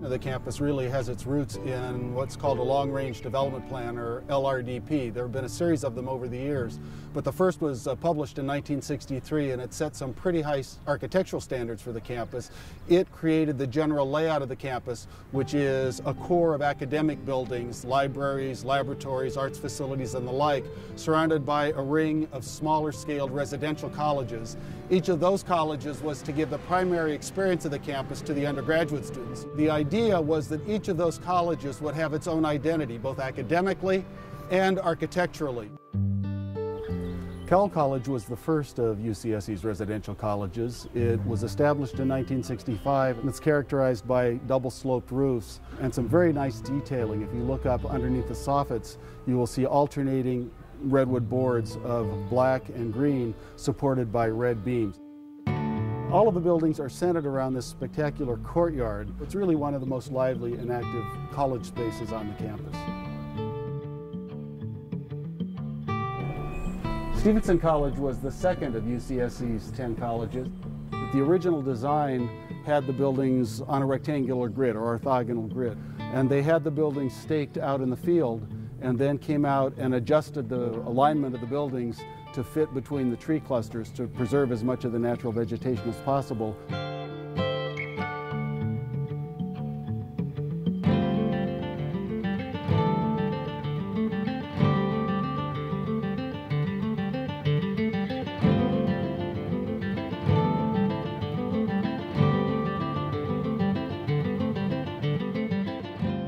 The campus really has its roots in what's called a long-range development plan, or LRDP. There have been a series of them over the years, but the first was published in 1963, and it set some pretty high architectural standards for the campus. It created the general layout of the campus, which is a core of academic buildings, libraries, laboratories, arts facilities, and the like, surrounded by a ring of smaller-scaled residential colleges. Each of those colleges was to give the primary experience of the campus to the undergraduate students. The idea was that each of those colleges would have its own identity, both academically and architecturally. Cal College was the first of UCSC's residential colleges. It was established in 1965, and it's characterized by double-sloped roofs and some very nice detailing. If you look up underneath the soffits, you will see alternating redwood boards of black and green supported by red beams. All of the buildings are centered around this spectacular courtyard. It's really one of the most lively and active college spaces on the campus. Stevenson College was the second of UCSC's 10 colleges. The original design had the buildings on a rectangular grid or orthogonal grid, and they had the buildings staked out in the field and then came out and adjusted the alignment of the buildings to fit between the tree clusters to preserve as much of the natural vegetation as possible.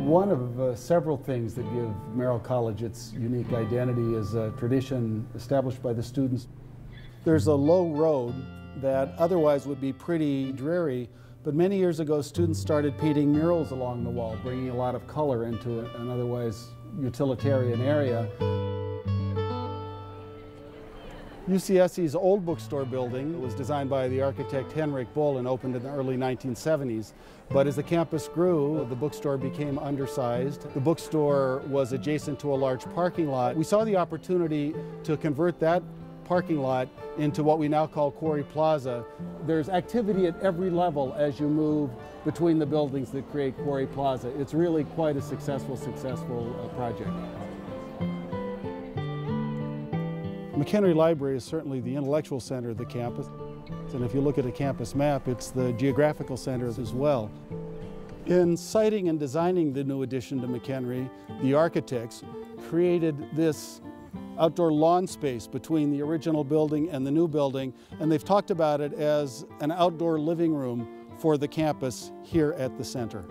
One of several things that give Merrill College its unique identity is a tradition established by the students. There's a low road that otherwise would be pretty dreary, but many years ago students started painting murals along the wall, bringing a lot of color into an otherwise utilitarian area. UCSC's old bookstore building was designed by the architect Henrik Bull and opened in the early 1970s. But as the campus grew, the bookstore became undersized. The bookstore was adjacent to a large parking lot. We saw the opportunity to convert that parking lot into what we now call Quarry Plaza. There's activity at every level as you move between the buildings that create Quarry Plaza. It's really quite a successful project. McHenry Library is certainly the intellectual center of the campus. And if you look at a campus map, it's the geographical center as well. In siting and designing the new addition to McHenry, the architects created this outdoor lawn space between the original building and the new building, and they've talked about it as an outdoor living room for the campus here at the center.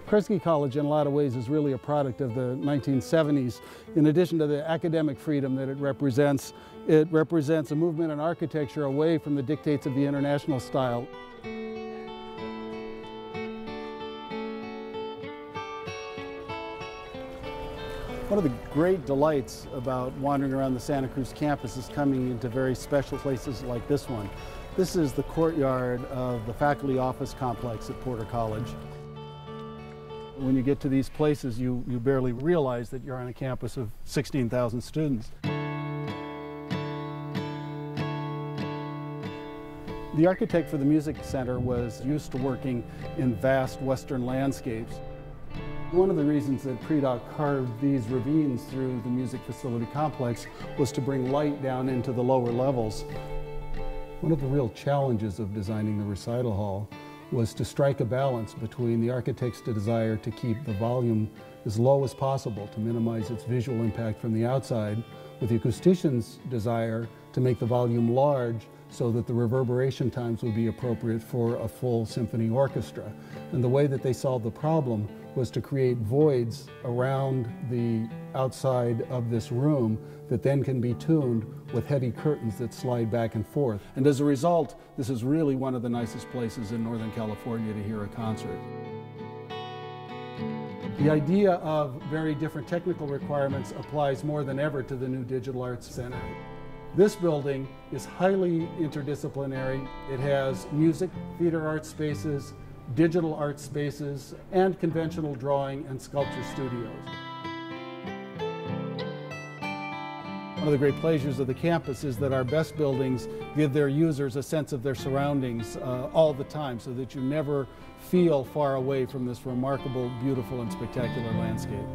Kresge College in a lot of ways is really a product of the 1970s. In addition to the academic freedom that it represents a movement in architecture away from the dictates of the international style. One of the great delights about wandering around the Santa Cruz campus is coming into very special places like this one. This is the courtyard of the faculty office complex at Porter College. When you get to these places, you barely realize that you're on a campus of 16,000 students. The architect for the music center was used to working in vast western landscapes. One of the reasons that Predock carved these ravines through the music facility complex was to bring light down into the lower levels. One of the real challenges of designing the recital hall was to strike a balance between the architect's desire to keep the volume as low as possible to minimize its visual impact from the outside, with the acoustician's desire to make the volume large so that the reverberation times would be appropriate for a full symphony orchestra. And the way that they solved the problem was to create voids around the outside of this room that then can be tuned with heavy curtains that slide back and forth. And as a result, this is really one of the nicest places in Northern California to hear a concert. The idea of very different technical requirements applies more than ever to the new Digital Arts Center. This building is highly interdisciplinary. It has music, theater art spaces, digital art spaces, and conventional drawing and sculpture studios. One of the great pleasures of the campus is that our best buildings give their users a sense of their surroundings all the time, so that you never feel far away from this remarkable, beautiful, and spectacular landscape.